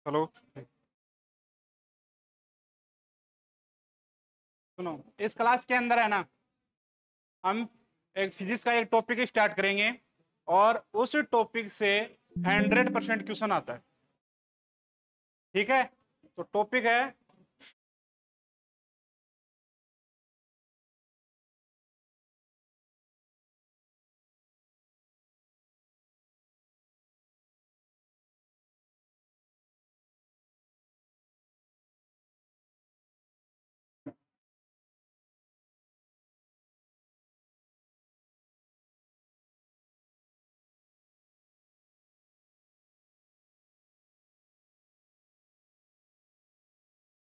Hello. सुनो, इस class के अंदर है ना, हम एक फिजिक्स का एक टॉपिक स्टार्ट करेंगे और उस टॉपिक से 100% क्वेश्चन आता है। ठीक है, तो टॉपिक है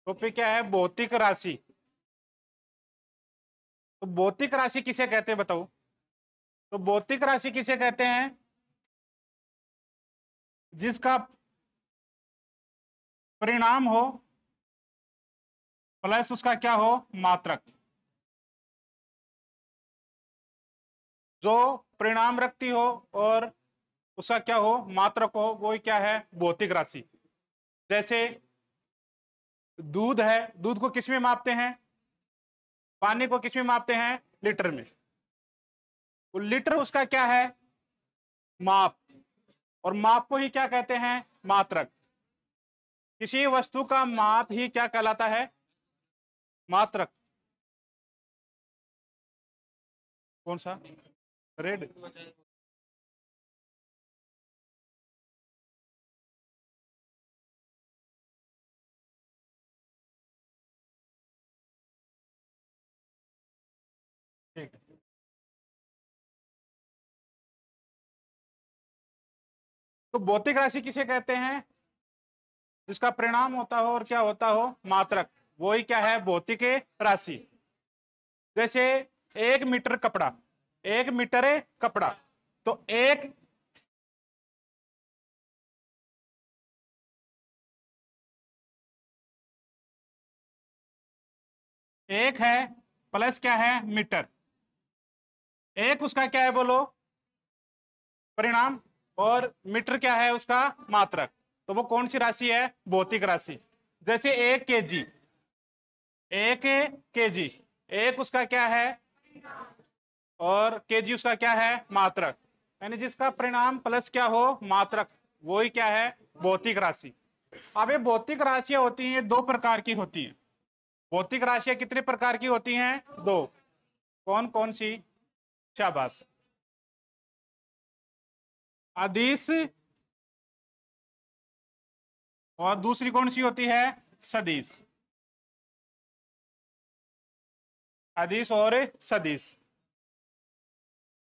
टॉपिक क्या है, भौतिक राशि। तो भौतिक राशि किसे कहते हैं बताओ? तो भौतिक राशि किसे कहते हैं? जिसका परिणाम हो प्लस उसका क्या हो, मात्रक। जो परिणाम रखती हो और उसका क्या हो, मात्रक हो, वो क्या है, भौतिक राशि। जैसे दूध है, दूध को किस में मापते हैं? पानी को किस में मापते हैं? लीटर में। तो लीटर उसका क्या है, माप। और माप को ही क्या कहते हैं, मात्रक। किसी वस्तु का माप ही क्या कहलाता है, मात्रक। कौन सा? रेड। ठीक है। तो भौतिक राशि किसे कहते हैं? जिसका परिणाम होता हो और क्या होता हो, मात्रक। वो ही क्या है, भौतिक राशि। जैसे 1 मीटर कपड़ा, 1 मीटर कपड़ा। तो एक है प्लस क्या है, मीटर। एक उसका क्या है बोलो, परिणाम। और मीटर क्या है उसका, मात्रक। तो वो कौन सी राशि है, भौतिक राशि। जैसे 1 केजी, 1 केजी, एक उसका क्या है और केजी उसका क्या है, मात्रक। यानी जिसका परिणाम प्लस क्या हो, मात्रक, वो ही क्या है, भौतिक राशि। अब ये भौतिक राशियां होती हैं, दो प्रकार की होती हैं। भौतिक राशियां कितने प्रकार की होती हैं, दो। कौन कौन सी? शाबाश। अदिश, और दूसरी कौन सी होती है, सदिश। अदिश और सदिश।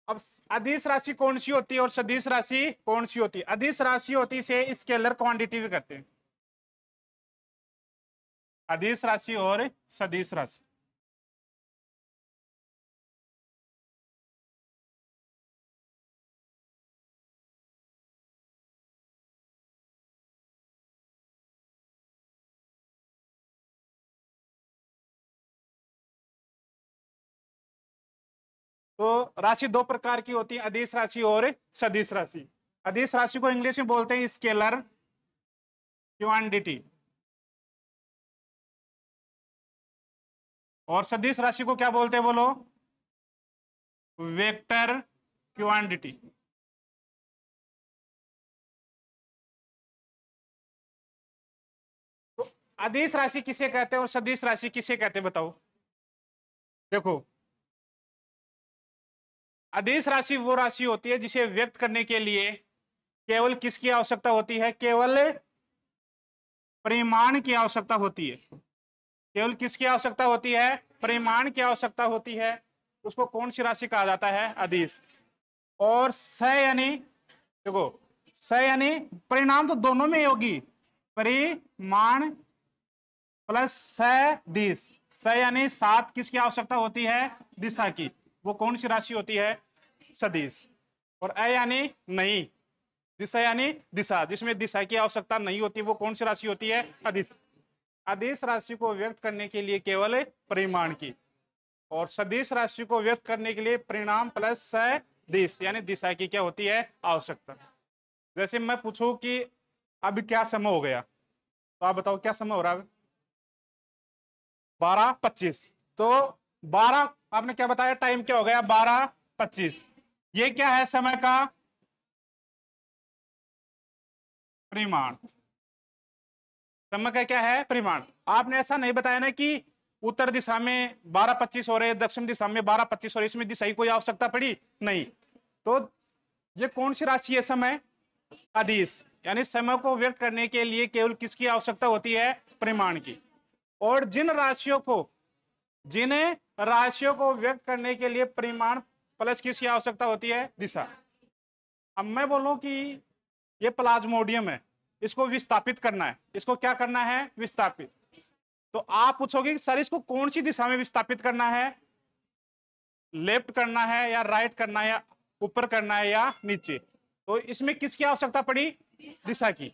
अब अदिश राशि कौन सी होती है और सदिश राशि कौन सी होती है? अदिश राशि होती से स्केलर क्वांटिटी भी करते हैं। अदिश राशि और सदिश राशि। तो राशि दो प्रकार की होती है, अदिश राशि और सदिश राशि। अदिश राशि को इंग्लिश में बोलते हैं स्केलर क्वांटिटी, और सदिश राशि को क्या बोलते हैं बोलो, वेक्टर क्वांटिटी। तो अदिश राशि किसे कहते हैं और सदिश राशि किसे कहते हैं बताओ? देखो, अदिश राशि वो राशि होती है जिसे व्यक्त करने के लिए केवल किसकी आवश्यकता होती है, केवल परिमाण की आवश्यकता होती है। केवल किसकी आवश्यकता होती है, परिमाण की आवश्यकता होती है। उसको कौन सी राशि कहा जाता है, अदिश। और स यानी, देखो, स यानी परिणाम तो दोनों में होगी, परिमाण प्लस सदिश। स यानी सात किसकी आवश्यकता होती है, दिशा की। वो कौन सी राशि होती है, सदिश। और अ यानी नहीं, दिशा यानी दिशा, जिसमें दिशा की आवश्यकता नहीं होती, वो कौन सी राशि होती है, अदिश। अदिश राशि को व्यक्त करने के लिए केवल परिमाण की, और सदिश राशि को व्यक्त करने के लिए परिणाम प्लस सदिश यानी दिशा की क्या होती है, आवश्यकता। जैसे मैं पूछूं कि अब क्या समय हो गया, तो आप बताओ क्या समय हो रहा है? 12:25। तो 12 आपने क्या बताया, टाइम क्या हो गया? 12:25। ये क्या है? समय का परिमाण। समय का क्या है? परिमाण। आपने ऐसा नहीं बताया ना कि उत्तर दिशा में 12:25 हो रहे, दक्षिण दिशा में 12:25 हो रहे, इसमें दिशा की कोई आवश्यकता पड़ी नहीं। तो ये कौन सी राशि है? समय अदिश। यानी समय को व्यक्त करने के लिए केवल किसकी आवश्यकता होती है? परिमाण की। और जिन राशियों को व्यक्त करने के लिए परिमाण प्लस किसकी आवश्यकता होती है? दिशा। अब मैं बोलूं कि ये प्लाज्मोडियम है, इसको विस्थापित करना है। इसको क्या करना है? विस्थापित। तो आप पूछोगे कि सर इसको कौन सी दिशा में विस्थापित करना है? लेफ्ट करना है या राइट करना है या ऊपर करना है या नीचे? तो इसमें किसकी आवश्यकता पड़ी? दिशा की।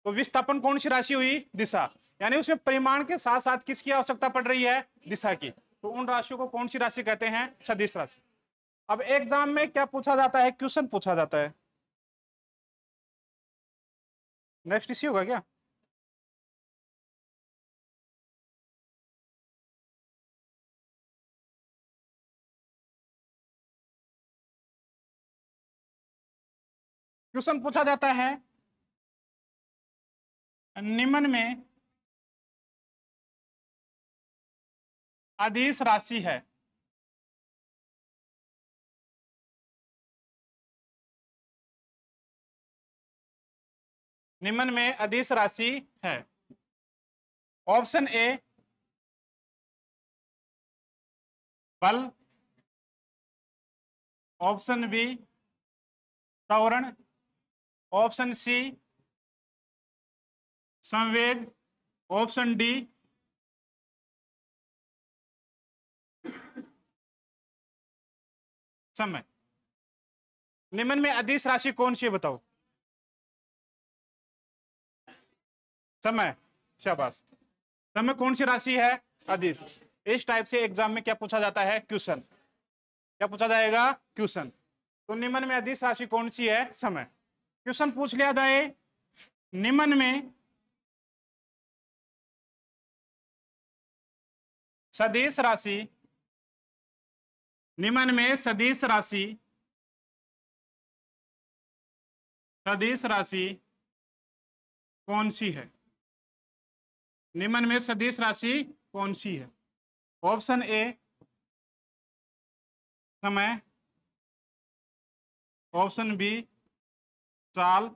तो विस्थापन कौन सी राशि हुई? दिशा। यानी उसमें परिमाण के साथ साथ किसकी आवश्यकता पड़ रही है? दिशा की। तो उन राशियों को कौन सी राशि कहते हैं? सदिश राशि। अब एग्जाम में क्या पूछा जाता है? क्वेश्चन पूछा जाता है। नेक्स्ट इसी होगा क्या? क्वेश्चन पूछा जाता है निम्न में अदिश राशि है। निम्न में अदिश राशि है। ऑप्शन ए बल, ऑप्शन बी त्वरण, ऑप्शन सी संवेग, ऑप्शन डी समय। निम्न में अदिश राशि कौन सी है? बताओ। समय। शाबाश। समय कौन सी राशि है? अदिश। इस टाइप से एग्जाम में क्या पूछा जाता है? क्वेश्चन। क्या पूछा जाएगा? क्वेश्चन। तो निम्न में अदिश राशि कौन सी है? समय। क्वेश्चन पूछ लिया जाए निम्न में सदिश राशि, निम्न में सदिश राशि, सदिश राशि कौन सी है? निम्न में सदिश राशि कौन सी है? ऑप्शन ए समय, ऑप्शन बी चाल,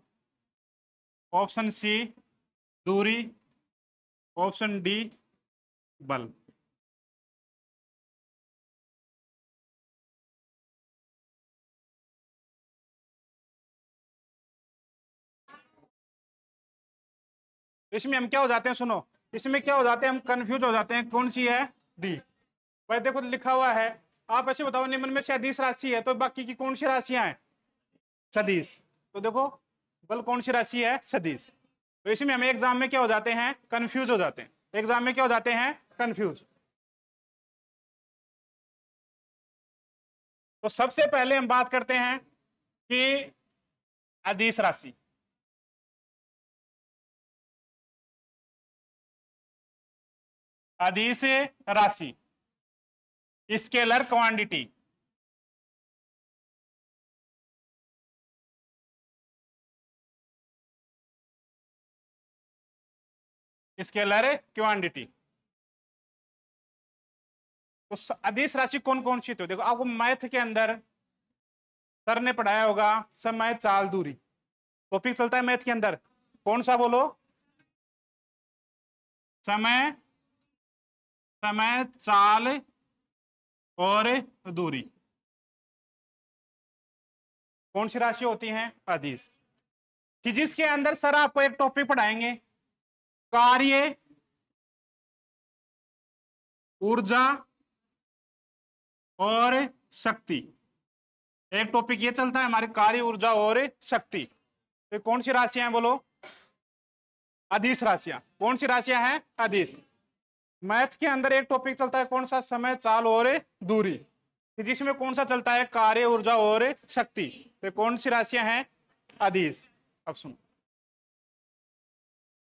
ऑप्शन सी दूरी, ऑप्शन डी बल। इसमें हम क्या हो जाते हैं? सुनो, इसमें क्या हो जाते हैं? हम कंफ्यूज हो जाते हैं। कौन सी है? डी। भाई देखो लिखा हुआ है, आप ऐसे बताओ निम्न में सदिश राशि है, तो बाकी की कौन सी राशियां हैं? सदिश। तो देखो बल कौन सी राशि है? सदिश। तो इसमें हम एग्जाम में क्या हो जाते हैं? कंफ्यूज हो जाते हैं। एग्जाम में क्या हो जाते हैं? कंफ्यूज। तो सबसे पहले हम बात करते हैं कि अदिश राशि। अदिश राशि स्केलर क्वांटिटी। Scalar quantity. तो अदिश राशि कौन कौन सी? तो देखो आपको मैथ के अंदर सर ने पढ़ाया होगा समय चाल दूरी। टॉपिक चलता है मैथ के अंदर, कौन सा बोलो? समय, समय चाल और दूरी। कौन सी राशि होती हैं? अदिश। फिजिक्स के अंदर सर आपको एक टॉपिक पढ़ाएंगे, कार्य, ऊर्जा और शक्ति। एक टॉपिक ये चलता है हमारे, कार्य, ऊर्जा और शक्ति। तो कौन सी राशियां हैं बोलो? अदिश राशियां। कौन सी राशियां हैं? अदिश। मैथ के अंदर एक टॉपिक चलता है, कौन सा? समय चाल और दूरी। फिजिक्स में कौन सा चलता है? कार्य, ऊर्जा और शक्ति। तो कौन सी राशियां हैं? अदिश। अब सुनो,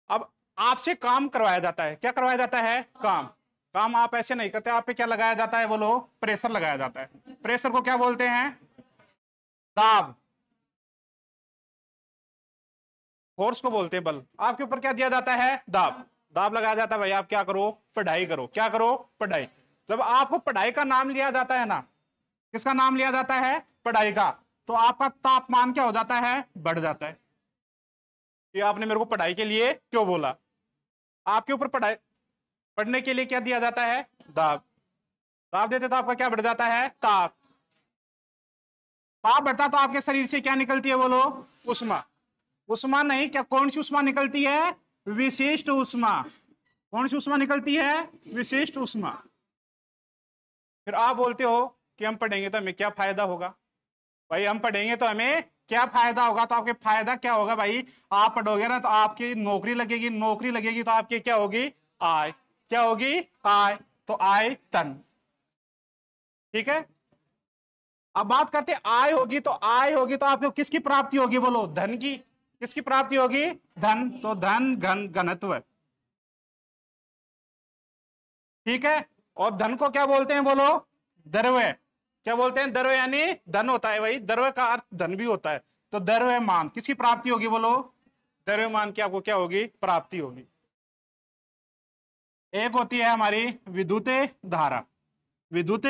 अब आपसे काम करवाया जाता है। क्या करवाया जाता है? काम। काम आप ऐसे नहीं करते, आप पे क्या लगाया जाता है? बोलो, प्रेशर लगाया जाता है। प्रेशर को क्या बोलते हैं? दाब। फोर्स को बोलते हैं बल। आपके ऊपर क्या दिया जाता है? दाब। दाब लगाया जाता है भाई, आप क्या करो? पढ़ाई करो। क्या करो? पढ़ाई। जब आपको पढ़ाई का नाम लिया जाता है ना, किसका नाम लिया जाता है? पढ़ाई का, तो आपका तापमान क्या हो जाता है? बढ़ जाता है कि आपने मेरे को पढ़ाई के लिए क्यों बोला। आपके ऊपर पढ़ाई पढ़ने के लिए क्या दिया जाता है? दाब। दाब देते तो आपका क्या बढ़ जाता है? ताप। ताप बढ़ता तो आपके शरीर से क्या निकलती है? बोलो, उष्मा। उष्मा नहीं, क्या कौन सी उष्मा निकलती है? विशिष्ट उष्मा। कौन सी उष्मा निकलती है? विशिष्ट उष्मा। फिर आप बोलते हो कि हम पढ़ेंगे तो हमें क्या फायदा होगा? भाई हम पढ़ेंगे तो हमें क्या फायदा होगा? तो आपके फायदा क्या होगा भाई? आप पढ़ोगे ना तो आपकी नौकरी लगेगी, नौकरी लगेगी तो आपकी क्या होगी? आय। क्या होगी? आय। तो आय तन। ठीक है। अब बात करते हैं आय होगी, तो आय होगी तो आपको किसकी प्राप्ति होगी? बोलो, धन की। किसकी प्राप्ति होगी? धन। तो धन घन घनत्व। ठीक है। और धन को क्या बोलते हैं? बोलो, द्रव्य। क्या बोलते हैं? द्रव्य यानी धन होता है भाई, द्रव्य का अर्थ धन भी होता है। तो द्रव्यमान किसकी प्राप्ति होगी? बोलो, द्रव्यमान की आपको क्या होगी? प्राप्ति होगी। एक होती है हमारी विद्युत धारा। विद्युत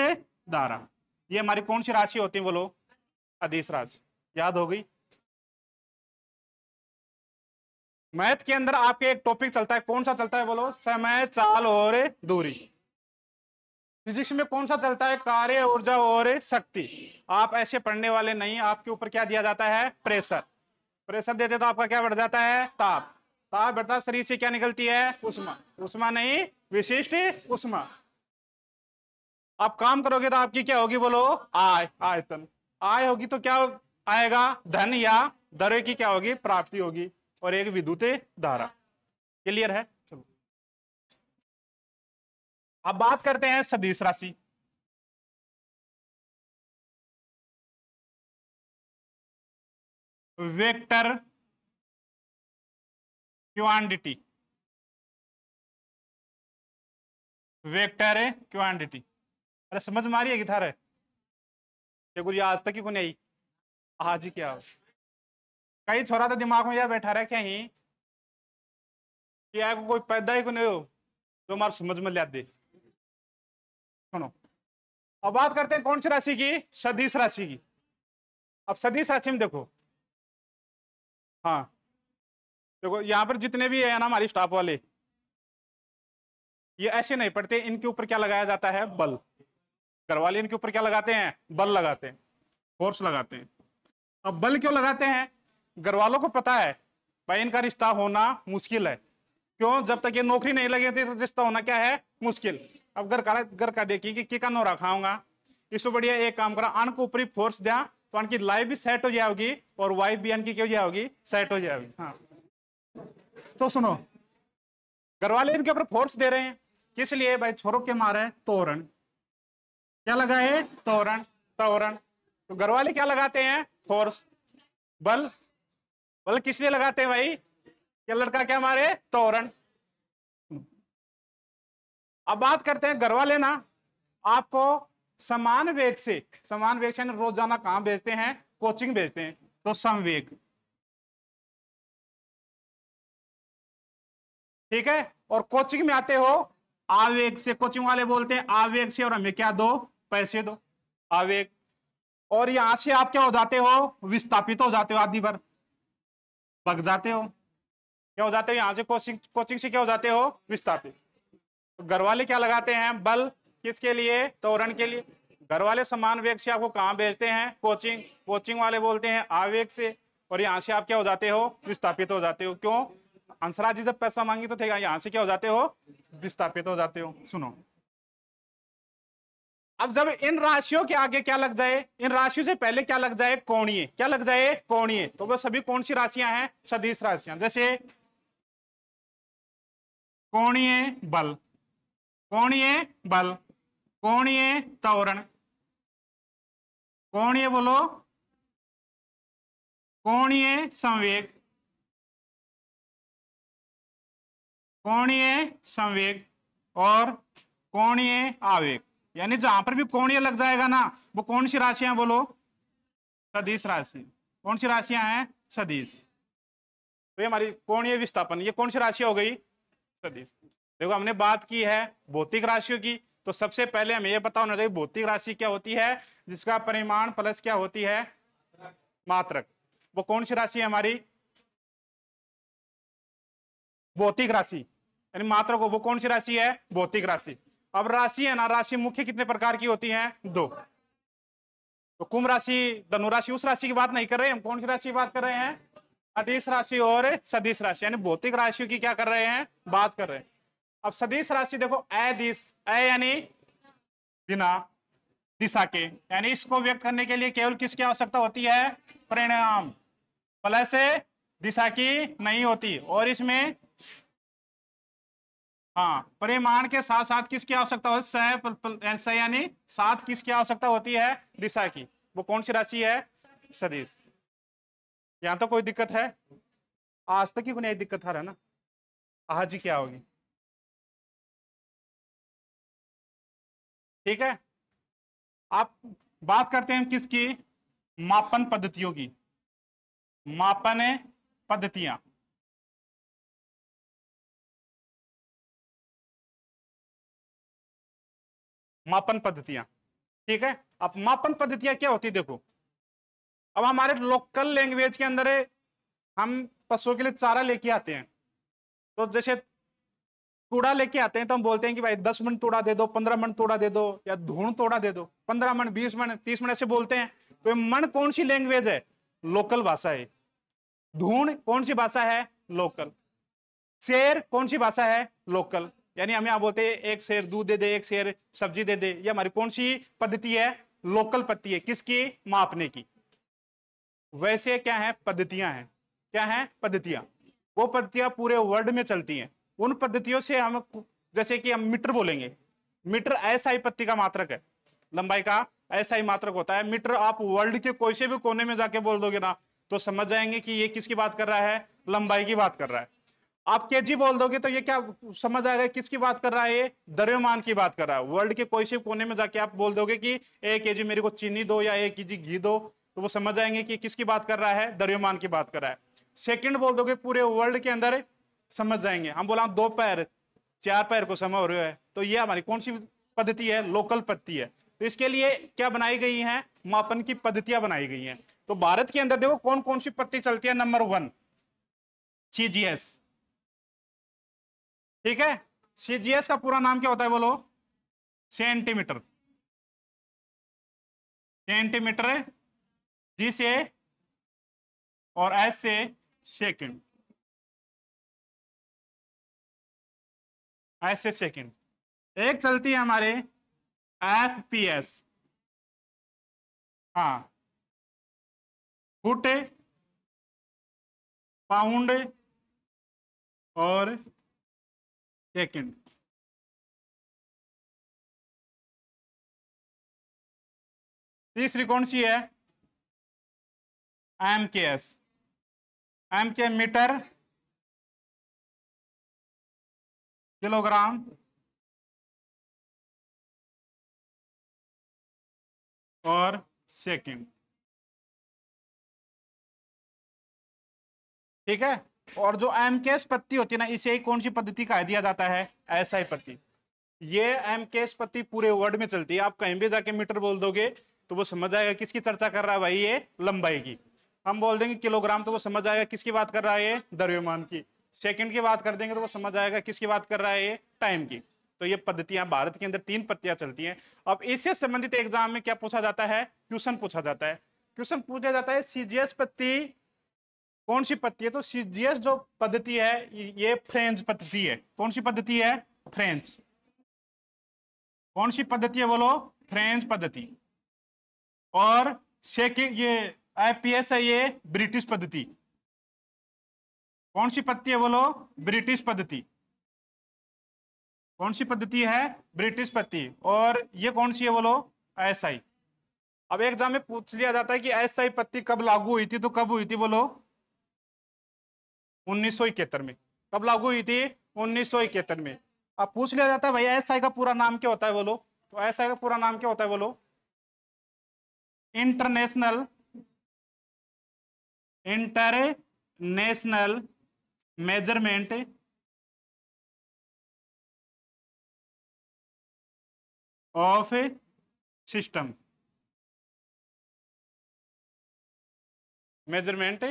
धारा, ये हमारी कौन सी राशि होती है? बोलो, अदिश राशि। याद हो गई? मैथ के अंदर आपके एक टॉपिक चलता है, कौन सा चलता है? बोलो, समय, चाल और दूरी। फिजिक्स में कौन सा चलता है? कार्य, ऊर्जा और शक्ति। आप ऐसे पढ़ने वाले नहीं, आपके ऊपर क्या दिया जाता है? प्रेशर। प्रेशर देते तो आपका क्या बढ़ जाता है? ताप। ताप बढ़ता, शरीर से क्या निकलती है? उष्मा। उष्मा नहीं, विशिष्ट उष्मा। आप काम करोगे तो आपकी क्या होगी? बोलो, आय। आयतन। आय होगी तो क्या आएगा? धन या द्रव्य की क्या होगी? प्राप्ति होगी। और एक विद्युत धारा। क्लियर है? चलो, अब बात करते हैं सदिश राशि। Vector quantity. Vector quantity. अरे समझ में आ रही है कि थारे? ये आज तक ही को नहीं आई। आज ही क्या हो? कई छोरा तो दिमाग में यह बैठा रहे क्या ही कि आपको कोई पैदा ही को नहीं हो जो हमारे समझ में लिया दे। सुनो, अब बात करते हैं कौन सी राशि की? सदिश राशि की। अब सदिश राशि में देखो, हाँ देखो यहां पर जितने भी है ना हमारी स्टाफ वाले, ये ऐसे नहीं पढ़ते, इनके ऊपर क्या लगाया जाता है? बल। घर वाले इनके ऊपर क्या लगाते हैं? बल लगाते हैं, फोर्स लगाते हैं। अब बल क्यों लगाते हैं? घर वालों को पता है भाई इनका रिश्ता होना मुश्किल है। क्यों? जब तक ये नौकरी नहीं लगी तो रिश्ता होना क्या है? मुश्किल। अब घर का देखिए कि का नौरा खाऊंगा, इससे बढ़िया एक काम करा, अन को ऊपरी फोर्स दिया तो अन की लाइफ भी सेट हो जाएगी और वाइफ भी अन की क्या हो जाएगी? सेट हो जाएगी। हाँ, तो सुनो, घर वाले इनके ऊपर फोर्स दे रहे हैं, किस लिए भाई? छोरों के मारे तोरण। क्या लगाए? तोरण। तोरण। तो घर वाले क्या लगाते हैं? फोर्स, बल। बल किस लिए लगाते हैं भाई? क्या लड़का क्या मारे? तोरण। अब बात करते हैं घर वाले ना आपको समान वेग से रोजाना कहां भेजते हैं? कोचिंग भेजते हैं। तो समवेग। ठीक है। और कोचिंग में आते हो आवेग से, कोचिंग वाले बोलते हैं आवेग से, और हमें क्या दो? पैसे दो। आवेग। और यहां से आप क्या हो जाते हो? विस्थापित हो जाते हो, आदि भर भग जाते हो। क्या हो जाते हो? यहां से कोचिंग कोचिंग से क्या हो जाते हो? विस्थापित। तो घर वाले क्या लगाते हैं? बल। किसके लिए? त्वरण के लिए। घर वाले समान वेग से आपको कहां भेजते हैं? कोचिंग। कोचिंग वाले बोलते हैं आवेग से, और यहां से आप क्या हो जाते हो? विस्थापित हो जाते हो। क्यों? हंसराज जी जब पैसा मांगी तो थे, यहां से क्या हो जाते हो? विस्थापित हो जाते हो। सुनो, अब जब इन राशियों के आगे क्या लग जाए? इन राशियों से पहले क्या लग जाए? कोणीय। क्या लग जाए? कोणीय। तो वो सभी कौन सी राशियां हैं? सदिश राशियां। जैसे कोणीय बल, कोणीय बल, कोणीय त्वरण, कोणीय बोलो, कोणीय संवेग, कोणीय संवेग और कोणीय आवेग, यानी जहां पर भी कोणीय लग जाएगा ना, वो कौन सी राशियां बोलो? सदिश राशि। कौन सी राशियां हैं? सदिश। तो ये हमारी कोणीय विस्थापन, ये कौन सी राशि हो गई? सदिश। देखो हमने बात की है भौतिक राशियों की, तो सबसे पहले हमें यह पता होना चाहिए भौतिक राशि क्या होती है, जिसका परिमाण प्लस क्या होती है? मात्रक। वो कौन सी राशि है हमारी? भौतिक राशि, यानी मात्रक हो, वो कौन सी राशि है? भौतिक राशि। अब राशि है ना, राशि मुख्य कितने प्रकार की होती हैं? दो। तो कुंभ राशि, धनु राशि, उस राशि की बात नहीं कर रहे हम, कौन सी राशि की बात कर रहे हैं? अदिश राशि और सदिश राशि, यानी भौतिक राशियों की क्या कर रहे हैं? बात कर रहे हैं। अब सदिश राशि देखो, अदिश, अ यानी बिना दिशा के, यानी इसको व्यक्त करने के लिए केवल किसकी आवश्यकता होती है? परिणाम, प्लस दिशा की नहीं होती। और इसमें हाँ, परिमाण के साथ साथ किसकी आवश्यकता होती है? स यानी साथ किसकी आवश्यकता होती है? दिशा की। वो कौन सी राशि है? सदिश। यहां तो कोई दिक्कत है? आज तक ही कोई नई दिक्कत आ रहा है ना, आज ही क्या होगी? ठीक है, आप बात करते हैं किसकी? मापन पद्धतियों की। मापन पद्धतियां, मापन पद्धतियां। ठीक है, अब मापन पद्धतियां क्या होती है देखो, अब हमारे लोकल लैंग्वेज के अंदर हम पशुओं के लिए चारा लेके आते हैं, तो जैसे तोड़ा लेके आते हैं तो हम बोलते हैं कि भाई 10 मन तोड़ा दे दो, 15 मन तोड़ा दे दो, या धूण तोड़ा दे दो, 15 मन, 20 मन, 30 मन, ऐसे बोलते हैं। तो मन कौन सी लैंग्वेज है? लोकल भाषा है। धूण कौन सी भाषा है? लोकल। शेर कौन सी भाषा है? लोकल। यानी हम यहां बोलते हैं एक शेर दूध दे दे, एक शेर सब्जी दे दे, ये हमारी कौन सी पद्धति है? लोकल पद्धति है। किसकी? मापने की। वैसे क्या है? पद्धतियां हैं। क्या है? पद्धतियां। वो पद्धतियां पूरे वर्ल्ड में चलती हैं। उन पद्धतियों से हम, जैसे कि हम मीटर बोलेंगे, मीटर एसआई पत्ती का मात्रक है, लंबाई का एसआई मात्रक होता है। मीटर आप वर्ल्ड के कोई से भी कोने में जाके बोल दोगे ना, तो समझ जाएंगे कि ये किसकी बात कर रहा है? लंबाई की बात कर रहा है। आप केजी बोल दोगे तो ये क्या समझ आएगा? किसकी बात कर रहा है? ये द्रव्यमान की बात कर रहा है। वर्ल्ड के कोई से कोने में जाके आप बोल दोगे कि 1 केजी मेरे को चीनी दो या 1 केजी घी दो, तो वो समझ जाएंगे कि किसकी बात कर रहा है? द्रव्यमान की बात कर रहा है। सेकंड बोल दोगे, पूरे वर्ल्ड के अंदर समझ जाएंगे। हम बोला 2 पैर 4 पैर को समय हो रहा है, तो ये हमारी कौन सी पद्धति है? लोकल पद्धति है। तो इसके लिए क्या बनाई गई है? मापन की पद्धतियां बनाई गई हैं। तो भारत के अंदर देखो कौन कौन सी पद्धति चलती है। Number 1 CGS. ठीक है, सीजीएस का पूरा नाम क्या होता है बोलो? सेंटीमीटर। सेंटीमीटर, जी से और एस से सेकंड, एस से सेकंड। एक चलती है हमारे एफपीएस, हाँ, फुट, पाउंड और सेकंड। तीसरी कौन सी है? एमकेएस। एम के मीटर, किलोग्राम और सेकंड। ठीक है, और जो एमकेएस पत्ती होती है ना, इसे ही कौन सी पद्धति कहा दिया जाता है? एसआई पत्ती। ये एमकेएस पत्ती पूरे वर्ल्ड में चलती है। आप कहीं भी जाके मीटर बोल दोगे तो वो समझ आएगा किसकी चर्चा कर रहा है भाई? ये लंबाई की। हम बोल देंगे किलोग्राम तो वो समझ आएगा किसकी बात कर रहा है? ये द्रव्यमान की। सेकंड की बात कर देंगे तो वो समझ आएगा किसकी बात कर रहा है? ये टाइम की। तो ये पद्धतियां भारत के अंदर 3 पद्धतियां चलती हैं। अब इससे संबंधित एग्जाम में क्या पूछा जाता है? क्वेश्चन पूछा जाता है। क्वेश्चन पूछा जाता है सीजीएस पद्धति कौन सी पद्धति है? तो सीजीएस जो पद्धति है ये फ्रेंच पद्धति है। कौन सी पद्धति है? फ्रेंच। कौन सी पद्धति है बोलो? फ्रेंच पद्धति। और सेकंड ये आईपीएस है, ये ब्रिटिश पद्धति। कौन सी पद्धति है बोलो? ब्रिटिश पद्धति। कौन सी पद्धति है? ब्रिटिश पद्धति। और ये कौन सी है बोलो? एसआई। अब एग्जाम में पूछ लिया जाता है कि एसआई पद्धति कब लागू हुई थी? तो कब हुई थी बोलो? 1971 में। कब लागू हुई थी? 1971 में। अब पूछ लिया जाता है भैया एसआई का पूरा नाम क्या होता है बोलो, तो एसआई का पूरा नाम क्या होता है बोलो, international measurement of system, measurement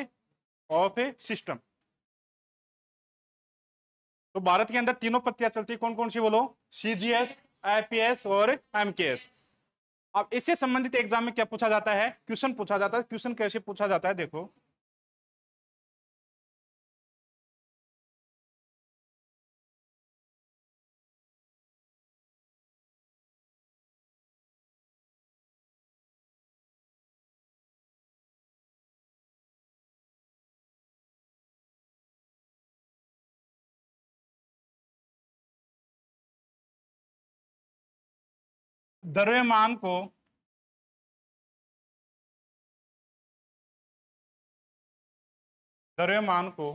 of system. तो भारत के अंदर तीनों पत्तियां चलती है, कौन कौन सी बोलो, सीजीएस, आईपीएस और एमकेएस। अब इससे संबंधित एग्जाम में क्या पूछा जाता है, क्वेश्चन पूछा जाता है। क्वेश्चन कैसे पूछा जाता है देखो, द्रव्यमान को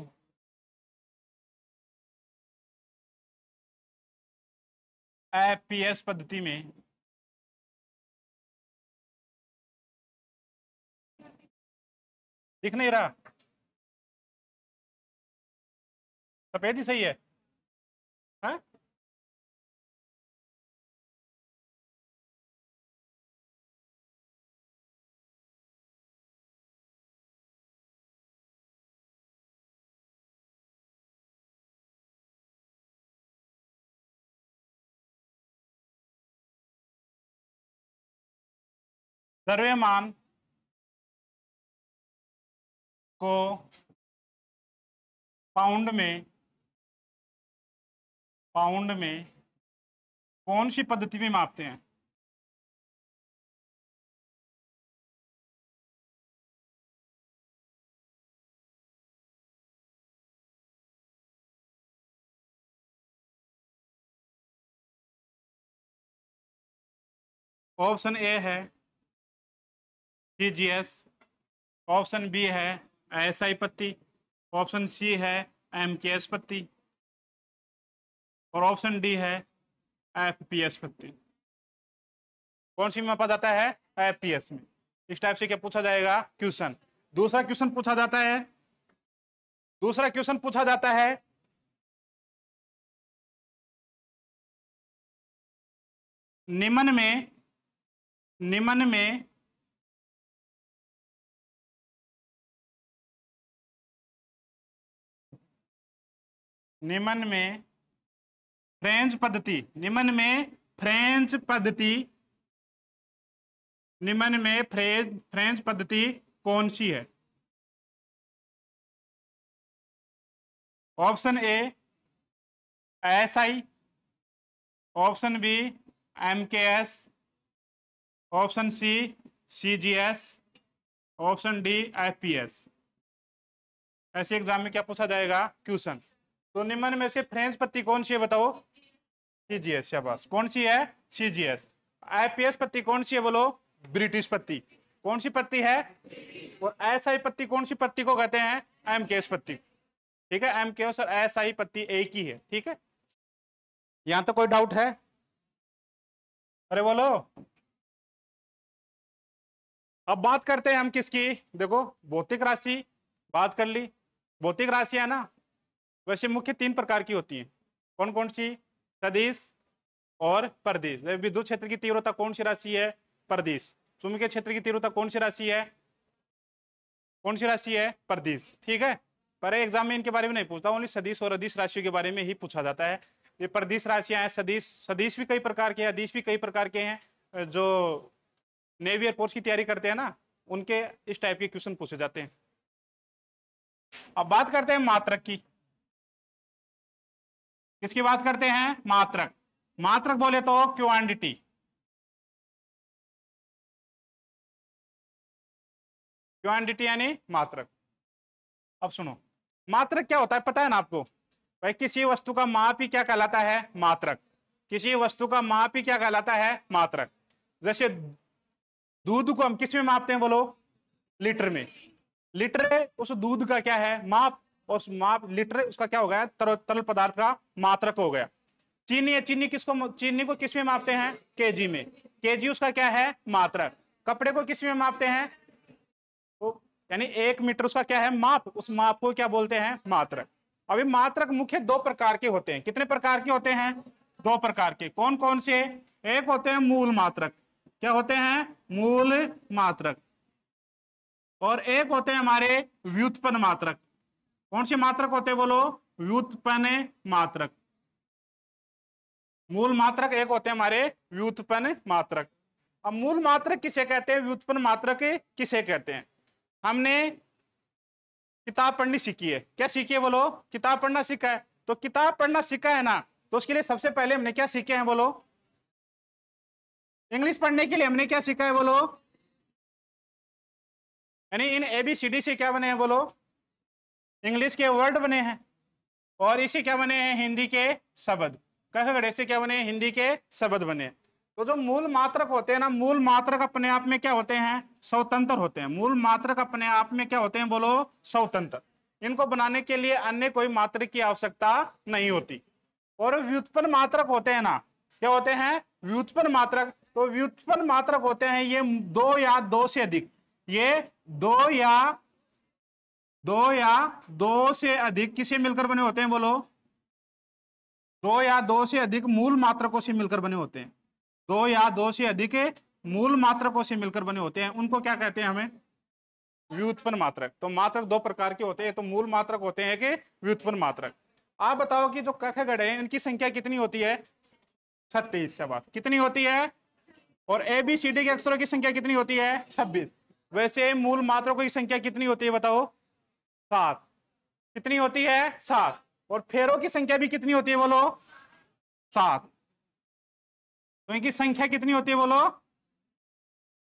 एपीएस पद्धति में दिख नहीं रहा, सफेद ही सही है, हाँ? द्रव्यमान को पाउंड में कौन सी पद्धति में मापते हैं, ऑप्शन ए है सीजीएस, ऑप्शन बी है एसआई पत्ती, ऑप्शन सी है एमकेएस पत्ती और ऑप्शन डी है एफपीएस पत्ती। कौन सी में मापा जाता है, एफपीएस में। इस टाइप से क्या पूछा जाएगा क्वेश्चन। दूसरा क्वेश्चन पूछा जाता है निम्न में फ्रेंच पद्धति कौन सी है। Option A SI, option B MKS, option C CGS, option D FPS. ऐसे एग्जाम में क्या पूछा जाएगा क्वेश्चन। तो निम्न में से फ्रेंच पत्ती कौन सी है बताओ, सीजीएस, शाबाश। कौन सी है, सीजीएस। आईपीएस पत्ती कौन सी है बोलो, ब्रिटिश पत्ती। कौन सी पत्ती है, और एसआई पत्ती कौन सी पत्ती को कहते हैं, एमकेएस पत्ती। ठीक है, एमकेएस और एसआई पत्ती एक ही है। ठीक है, यहां तो कोई डाउट है, अरे बोलो। अब बात करते हैं हम किसकी, देखो भौतिक राशि बात कर ली। भौतिक राशि है ना, वैसे मुख्य 3 प्रकार की होती हैं। कौन कौन सी, सदिश और परिदिश। विद्युत क्षेत्र की तीव्रता कौन सी राशि है, परिदिश। चुंबकीय क्षेत्र की तीव्रता कौन सी राशि है, परिदिश। ठीक है, पर एग्जाम में इनके बारे में नहीं पूछता, ओनली सदिश और अदिश राशियों के बारे में ही पूछा जाता है। ये परिदिश राशियां हैं, सदिश भी कई प्रकार के हैं, अदिश भी कई प्रकार के हैं। जो नेवी एयरफोर्स की तैयारी करते हैं ना, उनके इस टाइप के क्वेश्चन पूछे जाते हैं। अब बात करते हैं मात्रक की। किसकी बात करते हैं, मात्रक। मात्रक बोले तो क्वांटिटी। क्वांटिटी यानी मात्रक। अब सुनो, मात्रक क्या होता है पता है ना आपको, भाई किसी वस्तु का माप ही क्या कहलाता है, मात्रक। किसी वस्तु का माप ही क्या कहलाता है, मात्रक। जैसे दूध को हम किस में मापते हैं बोलो, लीटर में। लीटर उस दूध का क्या है, माप। और माप लीटर उसका क्या हो गया, तरल पदार्थ का मात्रक हो गया। चीनी है, चीनी को किस में मापते हैं, केजी में, केजी उसका क्या है, मात्रक। कपड़े को किस में मापते हैं, तो यानी 1 मीटर उसका क्या है, माप, उस माप को क्या बोलते हैं, मात्रक। अभी मात्रक मुख्य 2 प्रकार के होते हैं। कितने प्रकार के होते हैं, 2 प्रकार के। कौन कौन से, एक होते हैं मूल मात्रक, क्या होते हैं, मूल मात्रक, और एक होते हैं हमारे व्युत्पन्न मात्रक। कौन से मात्रक होते हैं बोलो, व्युत्पन्न मात्रक। मूल मात्रक एक होते हैं हमारे व्युत्पन्न मात्रक। अब मूल मात्रक किसे कहते हैं, व्युत्पन्न मात्रक किसे कहते हैं। हमने किताब पढ़नी सीखी है, क्या सीखी है बोलो, किताब पढ़ना सीखा है। तो किताब पढ़ना सीखा है ना, तो उसके लिए सबसे पहले हमने क्या सीखे हैं बोलो, इंग्लिश पढ़ने के लिए हमने क्या सीखा है बोलो, यानी इन ABCD से क्या बने हैं बोलो, इंग्लिश के वर्ड बने हैं, और इसे क्या बने हैं, हिंदी के शब्द। कह से क्या बने हैं, हिंदी के शब्द बने। तो जो मूल मात्रक होते हैं ना, मूल मात्रक अपने आप में क्या होते हैं, स्वतंत्र होते हैं। मूल मात्रक अपने आप में क्या होते हैं बोलो, स्वतंत्र। इनको बनाने के लिए अन्य कोई मात्रक की आवश्यकता नहीं होती। और व्युत्पन्न मात्रक होते हैं ना, क्या होते हैं, व्युत्पन्न मात्रक। तो व्युत्पन्न मात्रक होते हैं ये 2 या 2 से अधिक, ये 2 या 2 से अधिक किसे मिलकर बने होते हैं बोलो, 2 या 2 से अधिक मूल मात्रकों से मिलकर बने होते हैं। 2 या 2 से अधिक मूल मात्रकों से मिलकर बने होते हैं, उनको क्या कहते हैं हमें, व्युत्पन्न मात्रक। तो मात्रक 2 प्रकार के होते हैं, तो मूल मात्रक होते हैं कि व्युत्पन्न मात्रक। आप बताओ कि जो क ख ग हैं इनकी संख्या कितनी होती है, 36 शबाद, कितनी होती है। और ABCD के अक्षरों की संख्या कितनी होती है, 26। वैसे मूल मात्रकों की संख्या कितनी होती है बताओ, 7। कितनी होती है, 7। और फेरों की संख्या भी कितनी होती है बोलो, 7। तो इनकी संख्या कितनी होती है बोलो,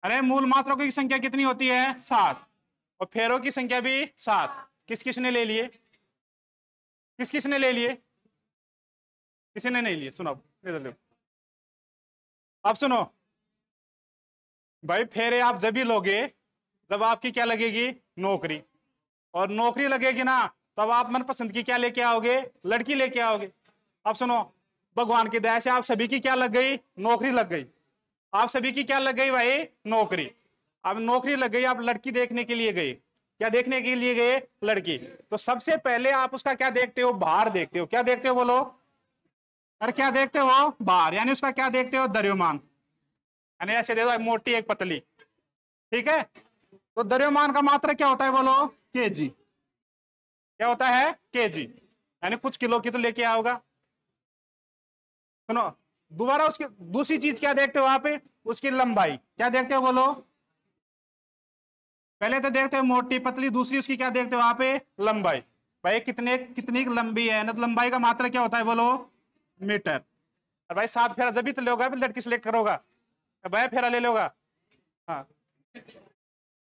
अरे मूल मात्रकों की संख्या कितनी होती है, 7, और फेरों की संख्या भी 7। किस किसने ले लिए, किस किसने ले लिए, किसी ने नहीं लिए। सुनो इधर, अब सुनो भाई, फेरे आप जब भी लोगे जब आपकी क्या लगेगी, नौकरी। और नौकरी लगेगी ना, तब आप मनपसंद की क्या लेके आओगे, लड़की लेके आओगे। अब सुनो, भगवान की दया से आप सभी की क्या लग गई, नौकरी लग गई। आप सभी की क्या लग गई भाई, नौकरी। अब नौकरी लग गई, आप लड़की देखने के लिए गए, क्या देखने के लिए गए, लड़की। तो सबसे पहले आप उसका क्या देखते हो, बाहर देखते हो। क्या देखते हो बोलो, अरे क्या देखते हो, बाहर, यानी उसका क्या देखते हो, द्रव्यमान। यानी ऐसे देखो, मोटी एक पतली, ठीक है। तो द्रव्यमान का मात्रा क्या होता है बोलो, केजी। क्या होता है, केजी, यानी कुछ किलो की तो लेके आओगा। सुनो दोबारा, उसकी दूसरी चीज क्या देखते हो आप, उसकी लंबाई। क्या देखते हो बोलो, पहले तो देखते हो मोटी पतली, दूसरी उसकी क्या देखते हो आप, लंबाई। भाई कितनी लंबी है ना, तो लंबाई का मात्रा क्या होता है बोलो, मीटर। और भाई 7 फेरा जब भी तो लोगा, लड़की सिलेक्ट करोगा, भाई फेरा ले लोगा। हाँ,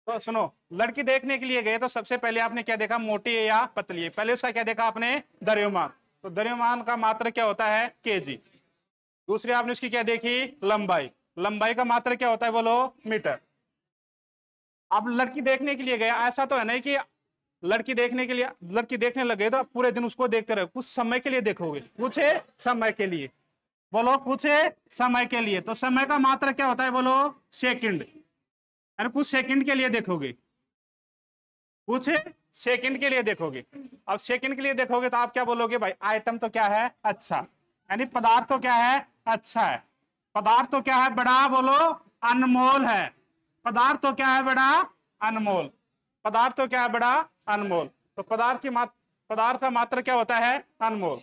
तो सुनो, लड़की देखने के लिए गए तो सबसे पहले आपने क्या देखा, मोटी है या पतली है। पहले उसका क्या देखा आपने, द्रव्यमान। तो द्रव्यमान का मात्रा क्या होता है, केजी। दूसरी आपने उसकी क्या देखी, लंबाई। लंबाई का मात्रा क्या होता है बोलो, मीटर। अब लड़की देखने के लिए गया, ऐसा तो है नहीं कि लड़की देखने लगे तो पूरे दिन उसको देखते रहो, कुछ समय के लिए देखोगे, कुछ समय के लिए बोलो, कुछ समय के लिए। तो समय का मात्रा क्या होता है बोलो, सेकंड। यानी कुछ सेकंड के लिए देखोगे, कुछ सेकंड के लिए देखोगे। अब सेकंड के लिए देखोगे तो आप क्या बोलोगे, भाई आइटम तो क्या है, अच्छा। यानी पदार्थ तो क्या है, अच्छा है। पदार्थ तो क्या है, बड़ा बोलो, अनमोल है। पदार्थ तो क्या है, बड़ा अनमोल। पदार्थ तो क्या है, बड़ा अनमोल। तो पदार्थ का मात्रा क्या होता है, अनमोल।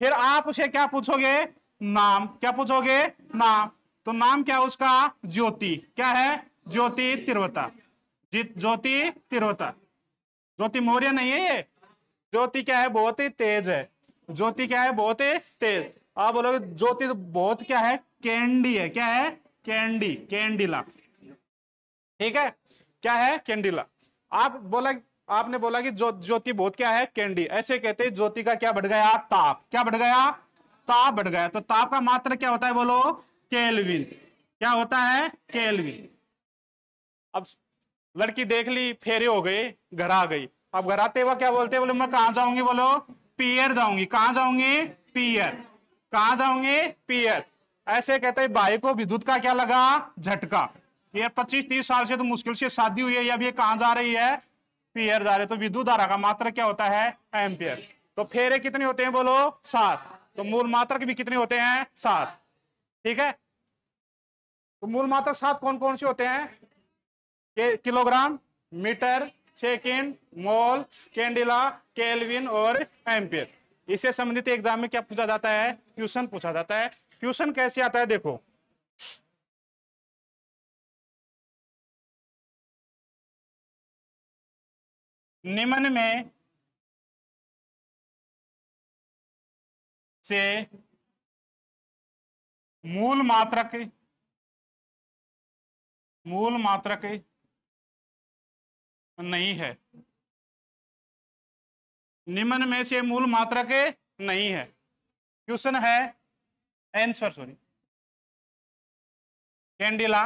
फिर आप उसे क्या पूछोगे, नाम। क्या पूछोगे, नाम। तो नाम क्या उसका, ज्योति। क्या है, ज्योति तिरवता। ज्योति तिरवता, ज्योति मौर्य नहीं है ये। ज्योति क्या है, बहुत ही तेज है। ज्योति क्या है, बहुत ही तेज। आप बोलोगे ज्योति तो बहुत क्या है, कैंडी है। क्या है, कैंडी, कैंडिला, ठीक है। क्या है, कैंडिला। आपने बोला कि ज्योति बहुत क्या है, कैंडी। ऐसे कहते हैं ज्योति का क्या बढ़ गया, ताप। क्या बढ़ गया, ताप बढ़ गया। तो ताप का मात्रा क्या होता है बोलो, केल्विन। क्या होता है, केल्विन। अब लड़की देख ली, फेरे हो गए, घर आ गई। अब घर आते हुआ क्या बोलते हैं, बोले मैं कहाँ जाऊंगी, बोलो पियर जाऊंगी। कहाँ जाऊंगी, पियर। कहाँ जाऊंगी, पियर। ऐसे कहते हैं भाई को विद्युत का क्या लगा, झटका। ये 25-30 साल से तो मुश्किल से शादी हुई है, अब ये कहाँ जा रही है, पियर जा रहे। तो विद्युत धारा का मात्रक क्या होता है, एम्पियर। तो फेरे कितने होते हैं, बोलो 7। तो मूल मात्रक भी कितने होते हैं, 7। ठीक है। तो मूल मात्रक 7 कौन कौन से होते हैं, किलोग्राम, मीटर, सेकंड, मोल, कैंडिला, केल्विन और एम्पियर। इससे संबंधित एग्जाम में क्या पूछा जाता है, क्वेश्चन पूछा जाता है। क्वेश्चन कैसे आता है, देखो निम्न में से मूल मात्रक नहीं है। निम्न में से मूल मात्रक नहीं है। क्वेश्चन है, answer sorry, candela,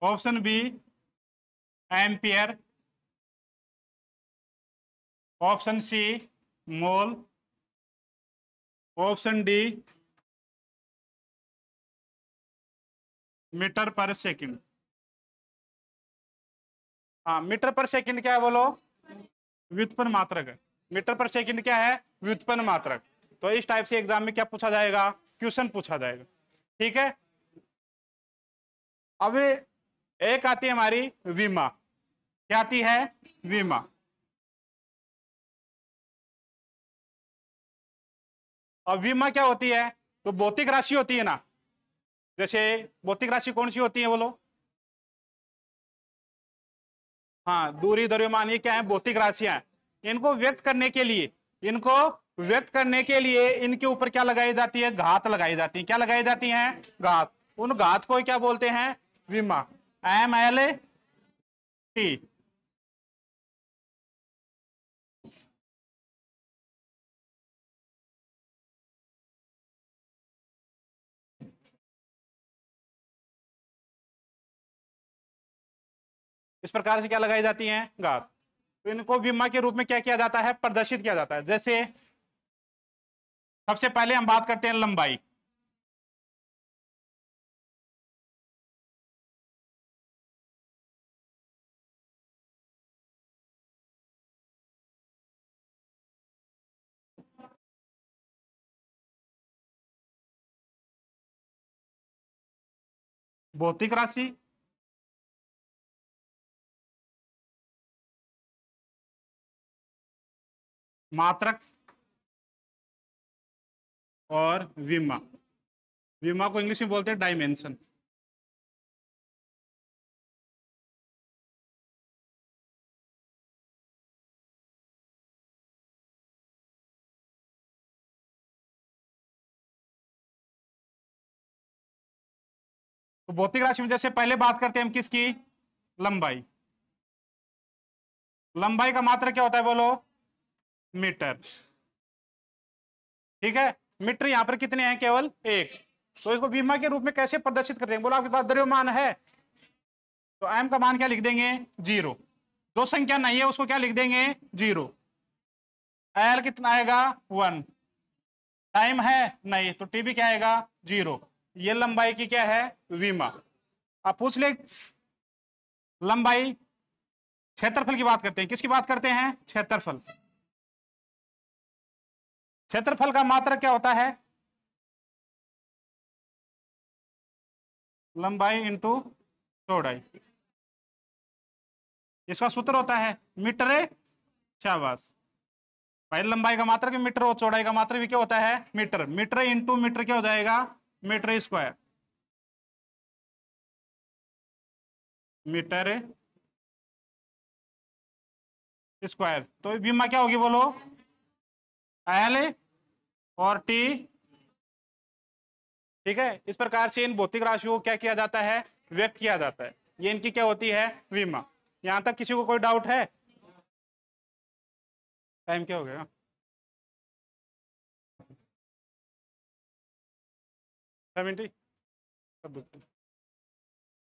option B ampere, option C mole, option D metre per second. हाँ, मीटर पर सेकंड क्या है, बोलो व्युत्पन्न मात्रक है। मीटर पर सेकंड क्या है, व्युत्पन्न मात्रक। तो इस टाइप से एग्जाम में क्या पूछा जाएगा, क्वेश्चन पूछा जाएगा। ठीक है। अब एक आती है हमारी विमा। क्या आती है, विमा। अब विमा क्या होती है, तो भौतिक राशि होती है ना। जैसे भौतिक राशि कौन सी होती है, बोलो। हाँ, दूरी, द्रव्यमान, ये क्या है, भौतिक राशियां। इनको व्यक्त करने के लिए, इनको व्यक्त करने के लिए इनके ऊपर क्या लगाई जाती है, घात लगाई जाती है। क्या लगाई जाती है, घात। उन घात को क्या बोलते हैं, विमा। MLT। इस प्रकार से क्या लगाई जाती हैं, घात। तो इनको विमा के रूप में क्या किया जाता है, प्रदर्शित किया जाता है। जैसे सबसे पहले हम बात करते हैं लंबाई। भौतिक राशि, मात्रक और विमा। विमा को इंग्लिश में बोलते हैं डायमेंशन। तो भौतिक राशि में जैसे पहले बात करते हैं हम किसकी, लंबाई। लंबाई का मात्रक क्या होता है, बोलो मीटर। ठीक है। मीटर यहां पर कितने हैं, केवल एक। तो इसको विमा के रूप में कैसे प्रदर्शित करते हैं, बोलो आपके पास द्रव्यमान है, तो एम का मान क्या लिख देंगे, 0। जो संख्या नहीं है उसको क्या लिख देंगे, 0। एल कितना आएगा, 1। टाइम है नहीं, तो टी भी क्या आएगा, 0। ये लंबाई की क्या है, विमा। अब पूछ ले, लंबाई, क्षेत्रफल की बात करते हैं। किसकी बात करते हैं, क्षेत्रफल। क्षेत्रफल का मात्रक क्या होता है, लंबाई इंटू चौड़ाई। इसका सूत्र होता है मीटर, शाबाश भाई। लंबाई का मात्रक भी मीटर और चौड़ाई का मात्रक भी क्या होता है, मीटर। मीटर इंटू मीटर क्या हो जाएगा, मीटर स्क्वायर। Metre square. तो विमा क्या होगी, बोलो एल और टी। ठीक है। इस प्रकार से इन भौतिक राशियों को क्या किया जाता है, व्यक्त किया जाता है। ये इनकी क्या होती है, विमा। यहां तक किसी को कोई डाउट है, टाइम क्या हो गया, 70।